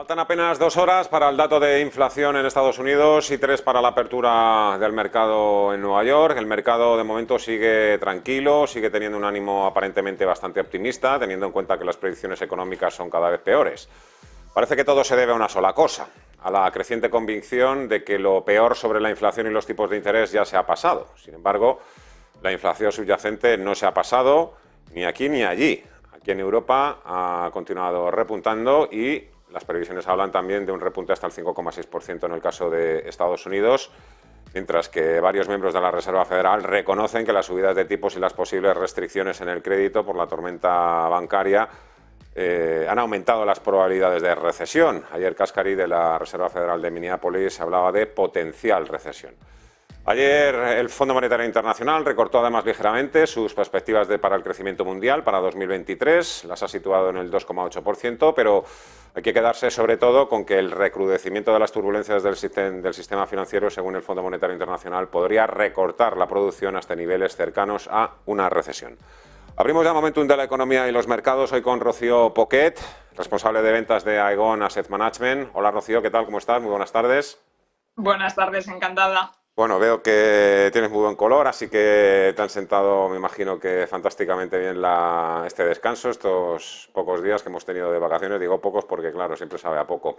Faltan apenas 2 horas para el dato de inflación en Estados Unidos y 3 para la apertura del mercado en Nueva York. El mercado de momento sigue tranquilo, sigue teniendo un ánimo aparentemente bastante optimista, teniendo en cuenta que las predicciones económicas son cada vez peores. Parece que todo se debe a una sola cosa, a la creciente convicción de que lo peor sobre la inflación y los tipos de interés ya se ha pasado. Sin embargo, la inflación subyacente no se ha pasado ni aquí ni allí. Aquí en Europa ha continuado repuntando y las previsiones hablan también de un repunte hasta el 5,6% en el caso de Estados Unidos, mientras que varios miembros de la Reserva Federal reconocen que las subidas de tipos y las posibles restricciones en el crédito por la tormenta bancaria han aumentado las probabilidades de recesión. Ayer Kaspari, de la Reserva Federal de Minneapolis, hablaba de potencial recesión. Ayer el Fondo Monetario Internacional recortó además ligeramente sus perspectivas para el crecimiento mundial para 2023, las ha situado en el 2,8%, pero hay que quedarse sobre todo con que el recrudecimiento de las turbulencias del sistema financiero, según el Fondo Monetario Internacional, podría recortar la producción hasta niveles cercanos a una recesión. Abrimos ya Momentum de la economía y los mercados, hoy con Rocío Poquet, responsable de ventas de Aegon Asset Management. Hola Rocío, ¿qué tal? ¿Cómo estás? Muy buenas tardes. Buenas tardes, encantada. Bueno, veo que tienes muy buen color, así que te han sentado, me imagino que fantásticamente bien este descanso, estos pocos días que hemos tenido de vacaciones. Digo pocos porque, claro, siempre sabe a poco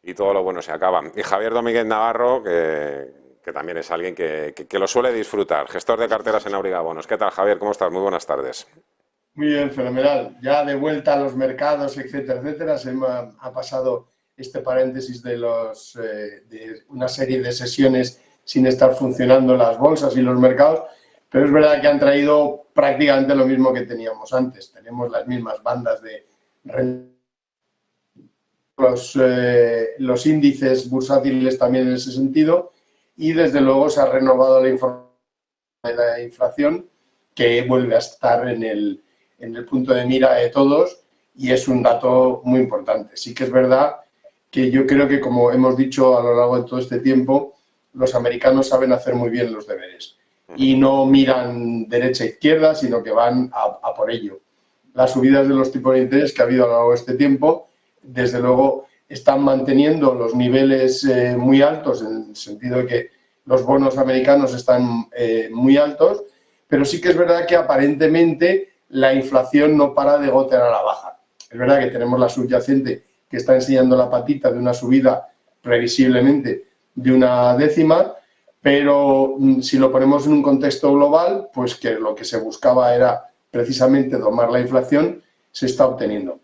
y todo lo bueno se acaba. Y Javier Domínguez Navarro, que también es alguien que lo suele disfrutar, gestor de carteras en Auriga Bonos. ¿Qué tal, Javier? ¿Cómo estás? Muy buenas tardes. Muy bien, fenomenal. Ya de vuelta a los mercados, etcétera, etcétera, ha pasado este paréntesis de una serie de sesiones sin estar funcionando las bolsas y los mercados, pero es verdad que han traído prácticamente lo mismo que teníamos antes. Tenemos las mismas bandas de los índices bursátiles también en ese sentido, y desde luego se ha renovado la información de la inflación, que vuelve a estar en el punto de mira de todos, y es un dato muy importante. Sí que es verdad que yo creo que, como hemos dicho a lo largo de todo este tiempo, los americanos saben hacer muy bien los deberes y no miran derecha e izquierda, sino que van a por ello. Las subidas de los tipos de interés que ha habido a lo largo de este tiempo, desde luego, están manteniendo los niveles muy altos, en el sentido de que los bonos americanos están muy altos, pero sí que es verdad que aparentemente la inflación no para de gotear a la baja. Es verdad que tenemos la subyacente que está enseñando la patita de una subida previsiblemente de una décima, pero si lo ponemos en un contexto global, pues que lo que se buscaba era precisamente domar la inflación, se está obteniendo.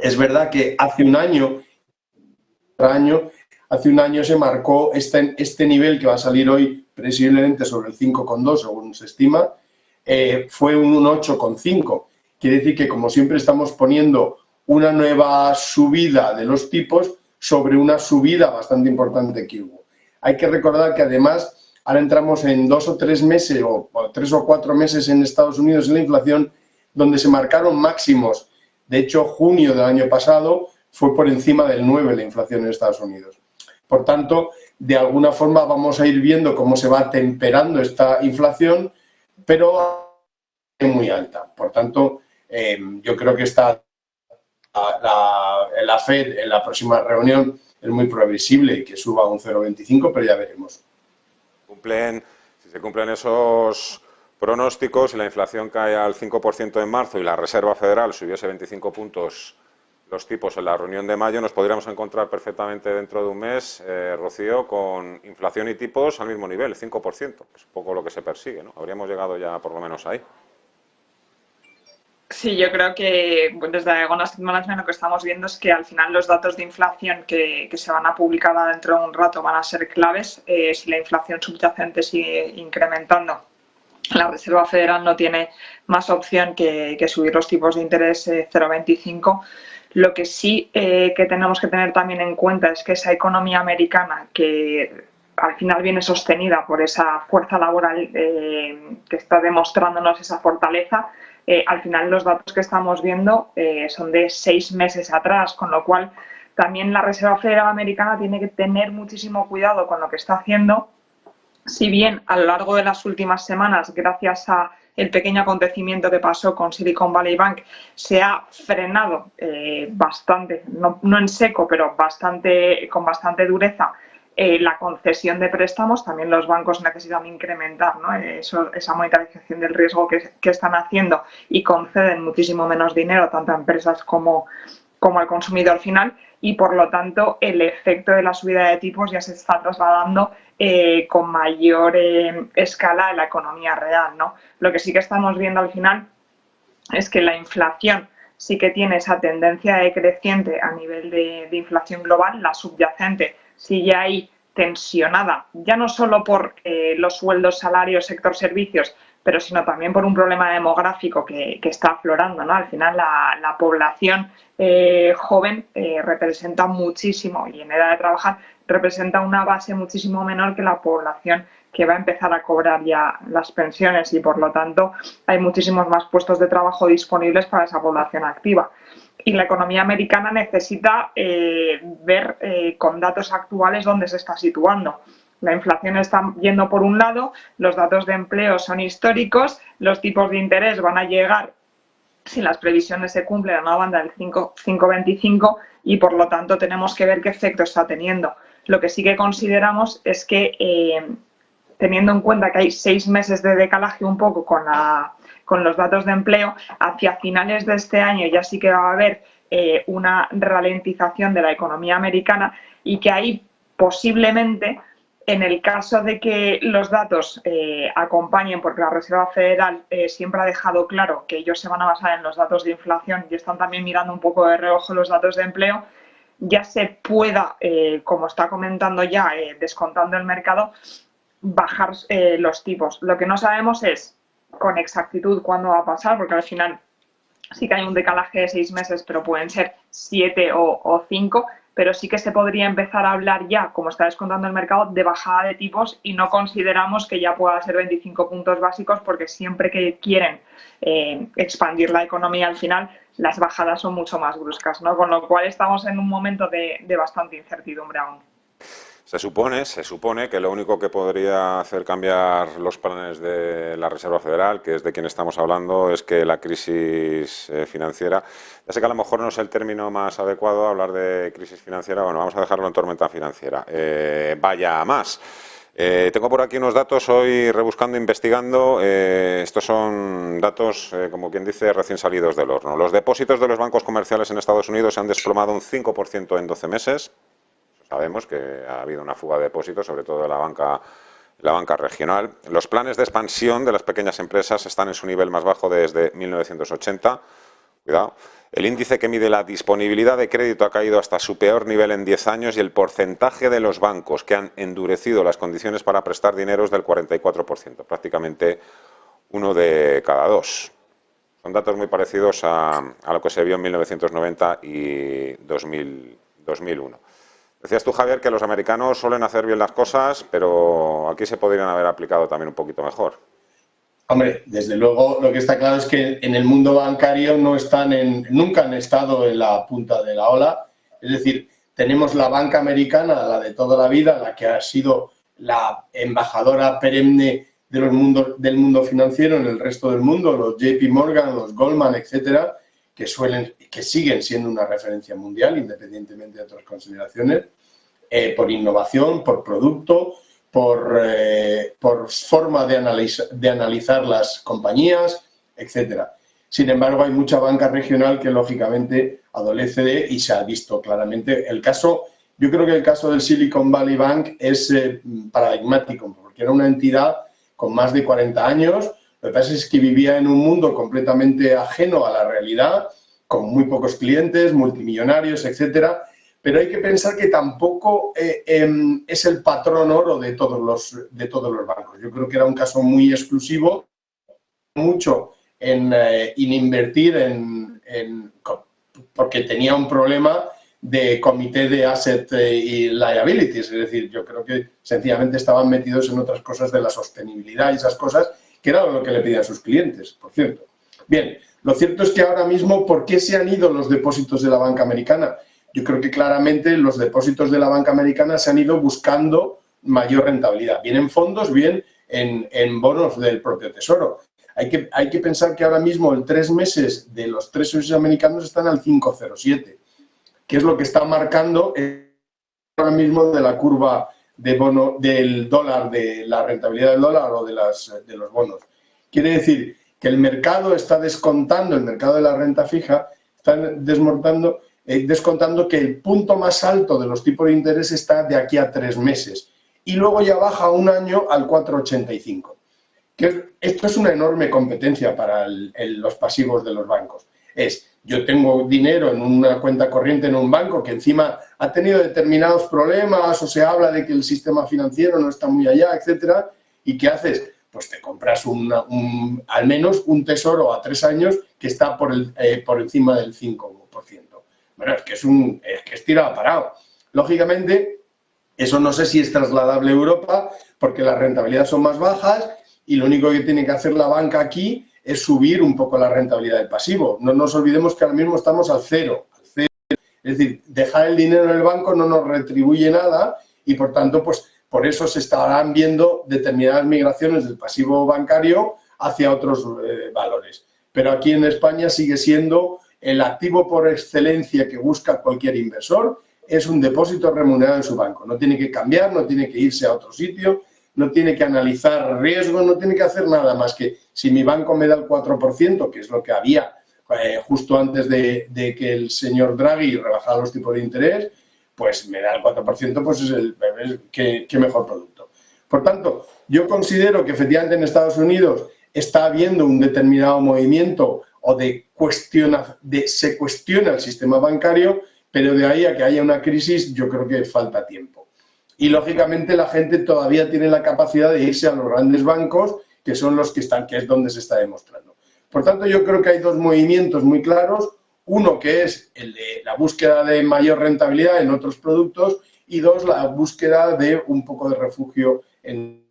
Es verdad que hace un año se marcó este nivel que va a salir hoy previsiblemente sobre el 5,2, según se estima, fue un 8,5. Quiere decir que, como siempre, estamos poniendo una nueva subida de los tipos sobre una subida bastante importante que hubo. Hay que recordar que, además, ahora entramos en 2 o 3 meses, o 3 o 4 meses en Estados Unidos en la inflación, donde se marcaron máximos. De hecho, junio del año pasado fue por encima del 9 la inflación en Estados Unidos. Por tanto, de alguna forma vamos a ir viendo cómo se va temperando esta inflación, pero muy alta. Por tanto, yo creo que la Fed en la próxima reunión es muy previsible que suba a un 0,25, pero ya veremos. Si se cumplen esos pronósticos y la inflación cae al 5% en marzo y la Reserva Federal subiese 25 puntos los tipos en la reunión de mayo, nos podríamos encontrar perfectamente dentro de un mes, Rocío, con inflación y tipos al mismo nivel, 5%, que es un poco lo que se persigue, ¿no? Habríamos llegado ya por lo menos ahí. Sí, yo creo que desde Aegon Asset Management lo que estamos viendo es que al final los datos de inflación que se van a publicar dentro de un rato van a ser claves. Si la inflación subyacente sigue incrementando, la Reserva Federal no tiene más opción que subir los tipos de interés 0,25. Lo que sí que tenemos que tener también en cuenta es que esa economía americana, que al final viene sostenida por esa fuerza laboral que está demostrándonos esa fortaleza, al final los datos que estamos viendo son de 6 meses atrás, con lo cual también la Reserva Federal Americana tiene que tener muchísimo cuidado con lo que está haciendo. Si bien a lo largo de las últimas semanas, gracias a el pequeño acontecimiento que pasó con Silicon Valley Bank, se ha frenado bastante, no en seco, pero con bastante dureza, la concesión de préstamos. También los bancos necesitan incrementar, ¿no?, esa monetarización del riesgo que están haciendo, y conceden muchísimo menos dinero tanto a empresas como al consumidor final, y por lo tanto el efecto de la subida de tipos ya se está trasladando con mayor escala en la economía real, ¿no? Lo que sí que estamos viendo al final es que la inflación sí que tiene esa tendencia decreciente a nivel de inflación global. La subyacente sigue ahí tensionada, ya no solo por los sueldos, salarios, sector servicios, pero sino también por un problema demográfico que está aflorando, ¿no? Al final la población joven representa muchísimo, y en edad de trabajar representa una base muchísimo menor que la población que va a empezar a cobrar ya las pensiones, y por lo tanto hay muchísimos más puestos de trabajo disponibles para esa población activa. Y la economía americana necesita ver con datos actuales dónde se está situando. La inflación está yendo por un lado, los datos de empleo son históricos, los tipos de interés van a llegar, si las previsiones se cumplen, a una banda del 5,25, y por lo tanto tenemos que ver qué efecto está teniendo. Lo que sí que consideramos es que, teniendo en cuenta que hay 6 meses de decalaje un poco con los datos de empleo, hacia finales de este año ya sí que va a haber una ralentización de la economía americana, y que ahí posiblemente, en el caso de que los datos acompañen, porque la Reserva Federal siempre ha dejado claro que ellos se van a basar en los datos de inflación y están también mirando un poco de reojo los datos de empleo, ya se pueda, como está comentando ya, descontando el mercado, bajar los tipos. Lo que no sabemos es con exactitud cuándo va a pasar, porque al final sí que hay un decalaje de 6 meses, pero pueden ser 7 o 5, pero sí que se podría empezar a hablar ya, como está descontando el mercado, de bajada de tipos, y no consideramos que ya pueda ser 25 puntos básicos, porque siempre que quieren expandir la economía, al final las bajadas son mucho más bruscas, ¿no? Con lo cual estamos en un momento de bastante incertidumbre aún. Se supone que lo único que podría hacer cambiar los planes de la Reserva Federal, que es de quien estamos hablando, es que la crisis financiera, ya sé que a lo mejor no es el término más adecuado hablar de crisis financiera, bueno, vamos a dejarlo en tormenta financiera, vaya a más. Tengo por aquí unos datos hoy rebuscando, investigando. Estos son datos, como quien dice, recién salidos del horno. Los depósitos de los bancos comerciales en Estados Unidos se han desplomado un 5% en 12 meses. Sabemos que ha habido una fuga de depósitos, sobre todo de la banca regional. Los planes de expansión de las pequeñas empresas están en su nivel más bajo desde 1980. Cuidado. El índice que mide la disponibilidad de crédito ha caído hasta su peor nivel en 10 años, y el porcentaje de los bancos que han endurecido las condiciones para prestar dinero es del 44%, prácticamente 1 de cada 2. Son datos muy parecidos a lo que se vio en 1990 y 2001. Decías tú, Javier, que los americanos suelen hacer bien las cosas, pero aquí se podrían haber aplicado también un poquito mejor. Hombre, desde luego lo que está claro es que en el mundo bancario nunca han estado en la punta de la ola. Es decir, tenemos la banca americana, la de toda la vida, la que ha sido la embajadora perenne del mundo financiero en el resto del mundo, los JP Morgan, los Goldman, etcétera, que siguen siendo una referencia mundial, independientemente de otras consideraciones, por innovación, por producto, por forma de analizar las compañías, etcétera. Sin embargo, hay mucha banca regional que, lógicamente, adolece y se ha visto claramente. Yo creo que el caso del Silicon Valley Bank es paradigmático, porque era una entidad con más de 40 años. Lo que pasa es que vivía en un mundo completamente ajeno a la realidad, con muy pocos clientes, multimillonarios, etcétera. Pero hay que pensar que tampoco es el patrón oro de todos los bancos. Yo creo que era un caso muy exclusivo, mucho en invertir porque tenía un problema de comité de asset y liabilities. Es decir, yo creo que sencillamente estaban metidos en otras cosas de la sostenibilidad y esas cosas, que era lo que le pedían sus clientes, por cierto. Bien, lo cierto es que ahora mismo, ¿por qué se han ido los depósitos de la banca americana? Yo creo que claramente los depósitos de la banca americana se han ido buscando mayor rentabilidad, bien en fondos, bien en bonos del propio Tesoro. Hay que pensar que ahora mismo el 3 meses de los treasuries americanos están al 5,07, que es lo que está marcando ahora mismo de la curva de bono del dólar, de la rentabilidad del dólar o de los bonos. Quiere decir que el mercado está descontando, el mercado de la renta fija está descontando que el punto más alto de los tipos de interés está de aquí a 3 meses y luego ya baja un año al 4,85. Esto es una enorme competencia para los pasivos de los bancos. Yo tengo dinero en una cuenta corriente en un banco que encima ha tenido determinados problemas o se habla de que el sistema financiero no está muy allá, etcétera, ¿y qué haces? Pues te compras al menos un tesoro a 3 años que está por encima del 5%. Bueno, es que es tirado parado. Lógicamente, eso no sé si es trasladable a Europa porque las rentabilidades son más bajas y lo único que tiene que hacer la banca aquí es subir un poco la rentabilidad del pasivo. No nos olvidemos que ahora mismo estamos al cero. Es decir, dejar el dinero en el banco no nos retribuye nada y, por tanto, pues por eso se estarán viendo determinadas migraciones del pasivo bancario hacia otros valores. Pero aquí en España sigue siendo el activo por excelencia que busca cualquier inversor, es un depósito remunerado en su banco. No tiene que cambiar, no tiene que irse a otro sitio, no tiene que analizar riesgos, no tiene que hacer nada más que si mi banco me da el 4%, que es lo que había justo antes de que el señor Draghi rebajara los tipos de interés, pues me da el 4%, pues es qué mejor producto. Por tanto, yo considero que efectivamente en Estados Unidos está habiendo un determinado movimiento o se cuestiona el sistema bancario, pero de ahí a que haya una crisis yo creo que falta tiempo. Y lógicamente la gente todavía tiene la capacidad de irse a los grandes bancos, que son los que están, que es donde se está demostrando. Por tanto, yo creo que hay dos movimientos muy claros. Uno que es el de la búsqueda de mayor rentabilidad en otros productos y dos, la búsqueda de un poco de refugio en...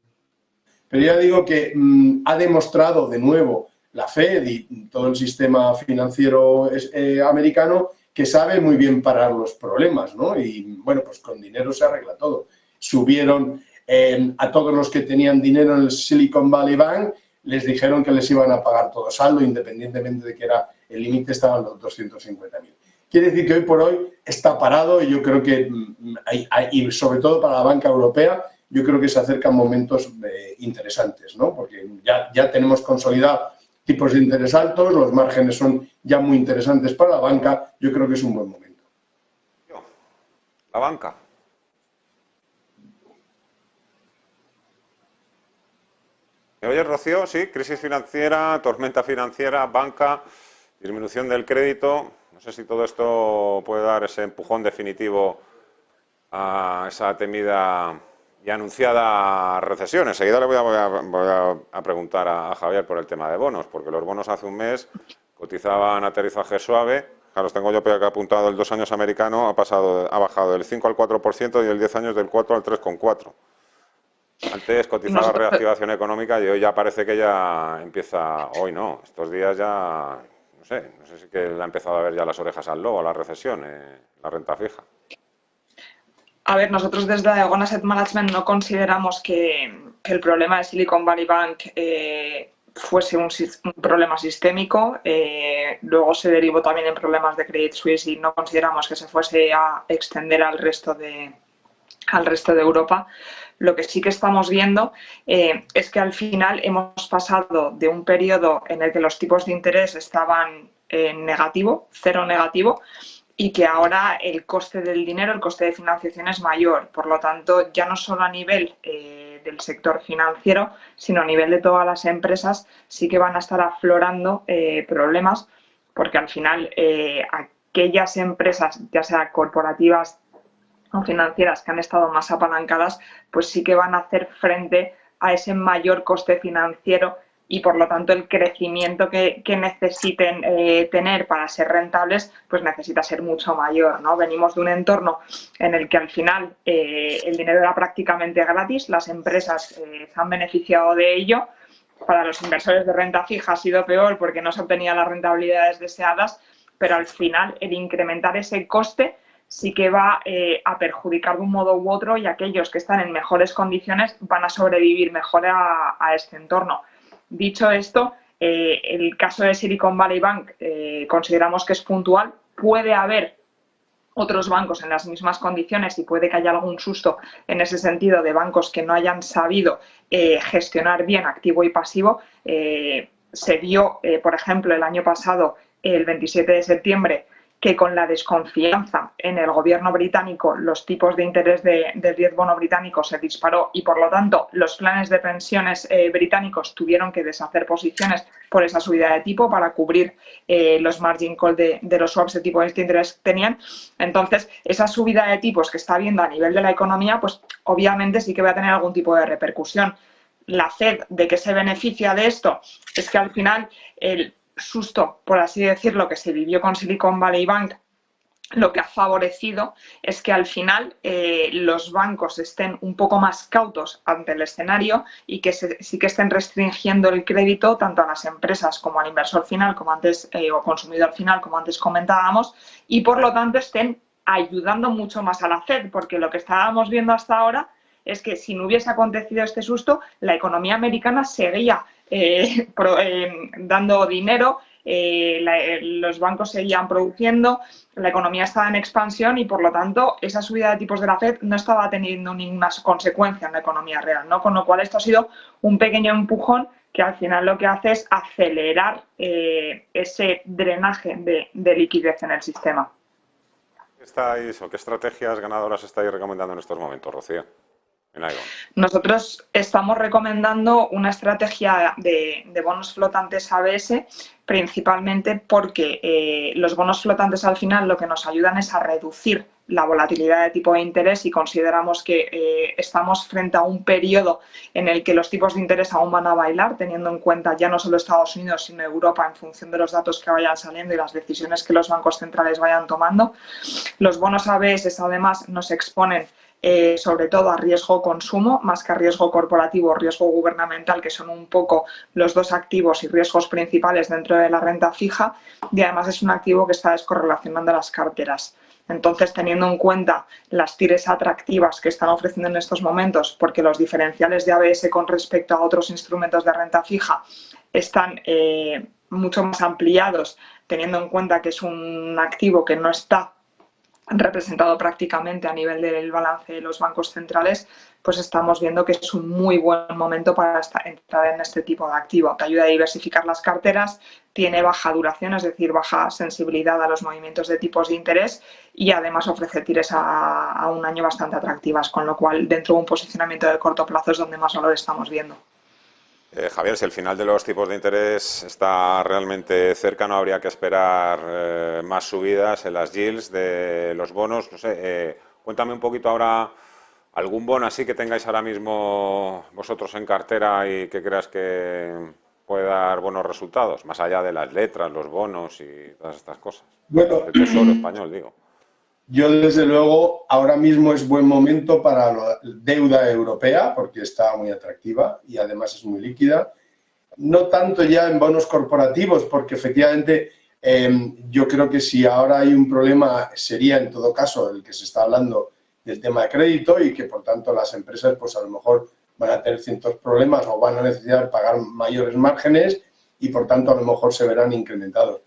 Pero ya digo que ha demostrado de nuevo la Fed y todo el sistema financiero americano que sabe muy bien parar los problemas, ¿no? Y bueno, pues con dinero se arregla todo. Subieron a todos los que tenían dinero en el Silicon Valley Bank, les dijeron que les iban a pagar todo saldo, independientemente de que el límite estaba en los 250.000. Quiere decir que hoy por hoy está parado y yo creo que, y sobre todo para la banca europea, yo creo que se acercan momentos interesantes, ¿no? Porque ya tenemos consolidados tipos de interés altos, los márgenes son ya muy interesantes para la banca, yo creo que es un buen momento. La banca. ¿Me oyes, Rocío? Sí, crisis financiera, tormenta financiera, banca, disminución del crédito. No sé si todo esto puede dar ese empujón definitivo a esa temida y anunciada recesión. Enseguida le voy a preguntar a Javier por el tema de bonos, porque los bonos hace un mes cotizaban aterrizaje suave. Los tengo yo acá apuntado, el 2 años americano ha bajado del 5 al 4% y el 10 años del 4 al 3,4%. Antes cotizaba reactivación económica y hoy ya parece que ya empieza, hoy no, estos días ya, no sé si que le ha empezado a ver ya las orejas al lobo, a la recesión, la renta fija. A ver, nosotros desde Aegon Asset Management no consideramos que el problema de Silicon Valley Bank fuese un problema sistémico. Luego se derivó también en problemas de Credit Suisse y no consideramos que se fuese a extender al resto de Europa. Lo que sí que estamos viendo es que al final hemos pasado de un periodo en el que los tipos de interés estaban en negativo, cero negativo, y que ahora el coste del dinero, el coste de financiación es mayor. Por lo tanto, ya no solo a nivel del sector financiero, sino a nivel de todas las empresas, sí que van a estar aflorando problemas, porque al final aquellas empresas, ya sea corporativas o financieras que han estado más apalancadas, pues sí que van a hacer frente a ese mayor coste financiero y por lo tanto el crecimiento que necesiten tener para ser rentables, pues necesita ser mucho mayor, ¿no? Venimos de un entorno en el que al final el dinero era prácticamente gratis, las empresas se han beneficiado de ello. Para los inversores de renta fija ha sido peor porque no se obtenían las rentabilidades deseadas, pero al final el incrementar ese coste sí que va a perjudicar de un modo u otro y aquellos que están en mejores condiciones van a sobrevivir mejor a este entorno. Dicho esto, El caso de Silicon Valley Bank consideramos que es puntual. Puede haber otros bancos en las mismas condiciones y puede que haya algún susto en ese sentido de bancos que no hayan sabido gestionar bien activo y pasivo. Se vio, por ejemplo, el año pasado, el 27 de septiembre, que con la desconfianza en el gobierno británico los tipos de interés del 10 bono británico se disparó y, por lo tanto, los planes de pensiones británicos tuvieron que deshacer posiciones por esa subida de tipo para cubrir los margin call de los swaps de tipo de interés que tenían. Entonces, esa subida de tipos que está habiendo a nivel de la economía, pues obviamente sí que va a tener algún tipo de repercusión. La Fed, ¿de qué se beneficia de esto? Es que al final el susto, por así decirlo, que se vivió con Silicon Valley Bank, lo que ha favorecido es que al final los bancos estén un poco más cautos ante el escenario y que sí que estén restringiendo el crédito tanto a las empresas como al inversor final, como antes, o consumidor final, como antes comentábamos, y por lo tanto estén ayudando mucho más a la Fed, porque lo que estábamos viendo hasta ahora es que si no hubiese acontecido este susto, la economía americana seguía dando dinero, los bancos seguían produciendo, la economía estaba en expansión y, por lo tanto, esa subida de tipos de la Fed no estaba teniendo ninguna consecuencia en la economía real, ¿no? Con lo cual, esto ha sido un pequeño empujón que al final lo que hace es acelerar ese drenaje de liquidez en el sistema. ¿Qué estrategias ganadoras estáis recomendando en estos momentos, Rocío? Nosotros estamos recomendando una estrategia de bonos flotantes ABS, principalmente porque los bonos flotantes al final lo que nos ayudan es a reducir la volatilidad de tipo de interés y consideramos que estamos frente a un periodo en el que los tipos de interés aún van a bailar, teniendo en cuenta ya no solo Estados Unidos, sino Europa, en función de los datos que vayan saliendo y las decisiones que los bancos centrales vayan tomando. Los bonos ABS además nos exponen sobre todo a riesgo consumo, más que a riesgo corporativo o riesgo gubernamental, que son un poco los dos activos y riesgos principales dentro de la renta fija, y además es un activo que está descorrelacionando las carteras. Entonces, teniendo en cuenta las tires atractivas que están ofreciendo en estos momentos, porque los diferenciales de ABS con respecto a otros instrumentos de renta fija están mucho más ampliados, teniendo en cuenta que es un activo que no está representado prácticamente a nivel del balance de los bancos centrales, pues estamos viendo que es un muy buen momento para entrar en este tipo de activo, que ayuda a diversificar las carteras, tiene baja duración, es decir, baja sensibilidad a los movimientos de tipos de interés y además ofrece tires a un año bastante atractivas, con lo cual dentro de un posicionamiento de corto plazo es donde más valor estamos viendo. Javier, si el final de los tipos de interés está realmente cerca, ¿no habría que esperar más subidas en las yields de los bonos? No sé, cuéntame un poquito ahora algún bono así que tengáis ahora mismo vosotros en cartera y que creas que puede dar buenos resultados, más allá de las letras, los bonos y todas estas cosas. Bueno, el Tesoro español, digo. Yo, desde luego, ahora mismo es buen momento para la deuda europea, porque está muy atractiva y además es muy líquida. No tanto ya en bonos corporativos, porque efectivamente yo creo que si ahora hay un problema sería en todo caso el que se está hablando del tema de crédito y que por tanto las empresas pues a lo mejor van a tener ciertos problemas o van a necesitar pagar mayores márgenes y por tanto a lo mejor se verán incrementados.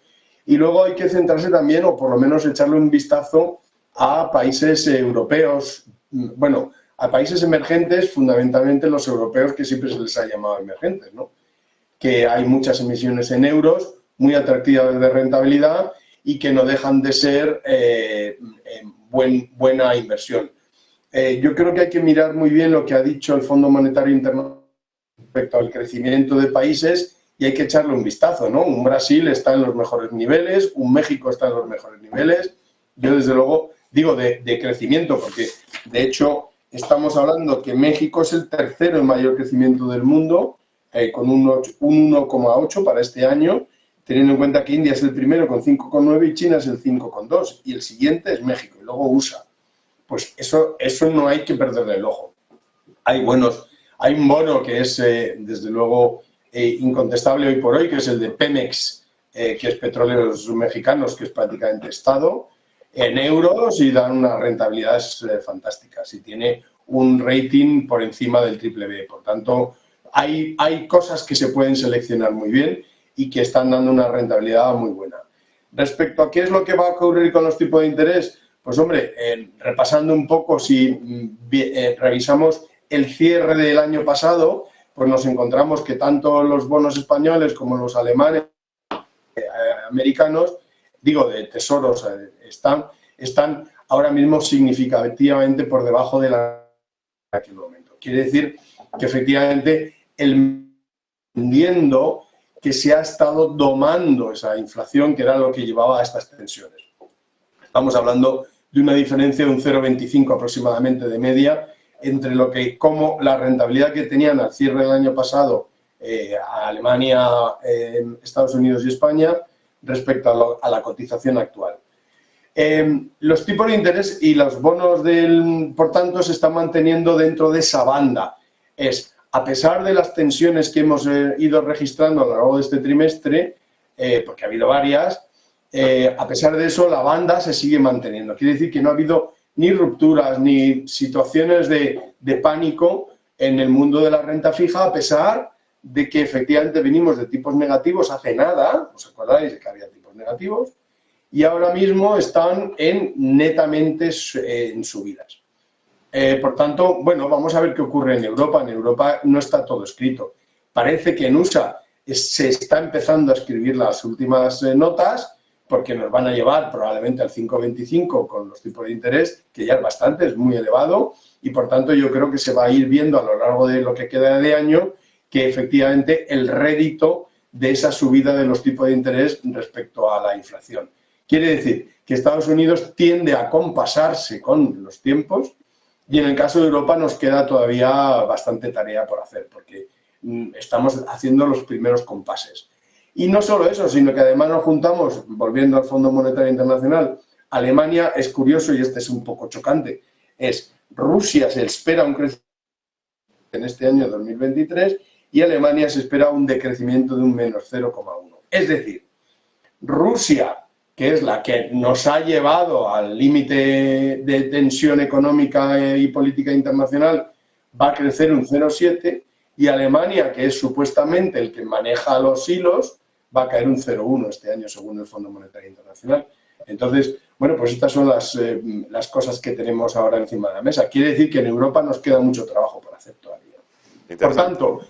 Y luego hay que centrarse también, o por lo menos echarle un vistazo a países europeos, bueno, a países emergentes, fundamentalmente los europeos, que siempre se les ha llamado emergentes, ¿no? Que hay muchas emisiones en euros, muy atractivas de rentabilidad y que no dejan de ser buena inversión. Yo creo que hay que mirar muy bien lo que ha dicho el Fondo Monetario Internacional respecto al crecimiento de países y hay que echarle un vistazo, ¿no? Un Brasil está en los mejores niveles, un México está en los mejores niveles. Yo, desde luego, digo de crecimiento, porque de hecho estamos hablando que México es el tercero en mayor crecimiento del mundo, con un 1,8 para este año, teniendo en cuenta que India es el primero con 5,9 y China es el 5,2 y el siguiente es México y luego USA. Pues eso no hay que perderle el ojo. Hay un bono que es desde luego incontestable hoy por hoy, que es el de Pemex, que es Petróleos Mexicanos, que es prácticamente Estado, en euros y dan unas rentabilidades fantásticas y tiene un rating por encima del BBB. Por tanto, hay cosas que se pueden seleccionar muy bien y que están dando una rentabilidad muy buena. Respecto a qué es lo que va a ocurrir con los tipos de interés, pues hombre, repasando un poco, si revisamos el cierre del año pasado, pues nos encontramos que tanto los bonos españoles como los alemanes, americanos, digo de tesoros, están ahora mismo significativamente por debajo de aquel momento. Quiere decir que efectivamente entendiendo que se ha estado domando esa inflación, que era lo que llevaba a estas tensiones. Estamos hablando de una diferencia de un 0,25 aproximadamente de media entre como la rentabilidad que tenían al cierre del año pasado a Alemania, Estados Unidos y España respecto a la cotización actual. Los tipos de interés y los bonos, por tanto, se están manteniendo dentro de esa banda. A pesar de las tensiones que hemos ido registrando a lo largo de este trimestre, porque ha habido varias, a pesar de eso, la banda se sigue manteniendo. Quiere decir que no ha habido ni rupturas ni situaciones de pánico en el mundo de la renta fija, a pesar de que efectivamente venimos de tipos negativos hace nada, ¿os acordáis de que había tipos negativos? Y ahora mismo están netamente en subidas. Por tanto, bueno, vamos a ver qué ocurre en Europa. En Europa no está todo escrito. Parece que en USA se está empezando a escribir las últimas notas, porque nos van a llevar probablemente al 5,25 con los tipos de interés, que ya es bastante, es muy elevado, y por tanto yo creo que se va a ir viendo a lo largo de lo que queda de año que efectivamente el rédito de esa subida de los tipos de interés respecto a la inflación. Quiere decir que Estados Unidos tiende a compasarse con los tiempos y en el caso de Europa nos queda todavía bastante tarea por hacer porque estamos haciendo los primeros compases. Y no solo eso, sino que además nos juntamos, volviendo al Fondo Monetario Internacional, Alemania, es curioso y este es un poco chocante, Rusia se espera un crecimiento en este año 2023 y Alemania se espera un decrecimiento de un menos 0,1. Es decir, Rusia, que es la que nos ha llevado al límite de tensión económica y política internacional, va a crecer un 0,7 y Alemania, que es supuestamente el que maneja los hilos, va a caer un 0,1 este año según el Fondo Monetario Internacional. Entonces, bueno, pues estas son las cosas que tenemos ahora encima de la mesa. Quiere decir que en Europa nos queda mucho trabajo por hacer todavía. Por tanto,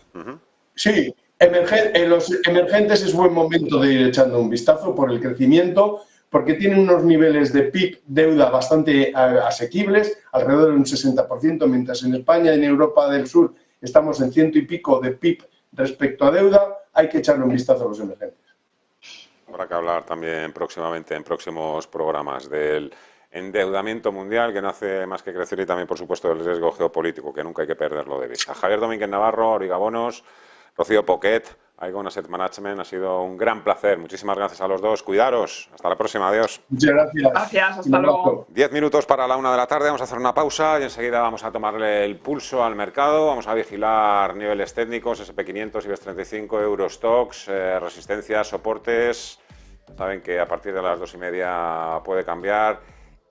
sí, en los emergentes es buen momento de ir echando un vistazo por el crecimiento, porque tienen unos niveles de PIB, deuda bastante asequibles, alrededor de un 60%, mientras en España y en Europa del Sur estamos en 100 y pico de PIB respecto a deuda, hay que echarle un vistazo a los emergentes. Habrá que hablar también próximamente en próximos programas del endeudamiento mundial, que no hace más que crecer, y también, por supuesto, del riesgo geopolítico, que nunca hay que perderlo de vista. Javier Domínguez Navarro, Origabonos, Rocío Poquet, Aegon Asset Management, ha sido un gran placer. Muchísimas gracias a los dos. Cuidaros. Hasta la próxima. Adiós. Muchas gracias. Gracias, hasta luego. 10 minutos para la 1 de la tarde. Vamos a hacer una pausa y enseguida vamos a tomarle el pulso al mercado. Vamos a vigilar niveles técnicos, SP500, IBEX 35, Eurostoxx, resistencias, soportes. Saben que a partir de las 2:30 puede cambiar.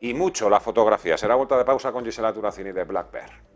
Y mucho la fotografía. Será vuelta de pausa con Gisela Turacini de Black Bear.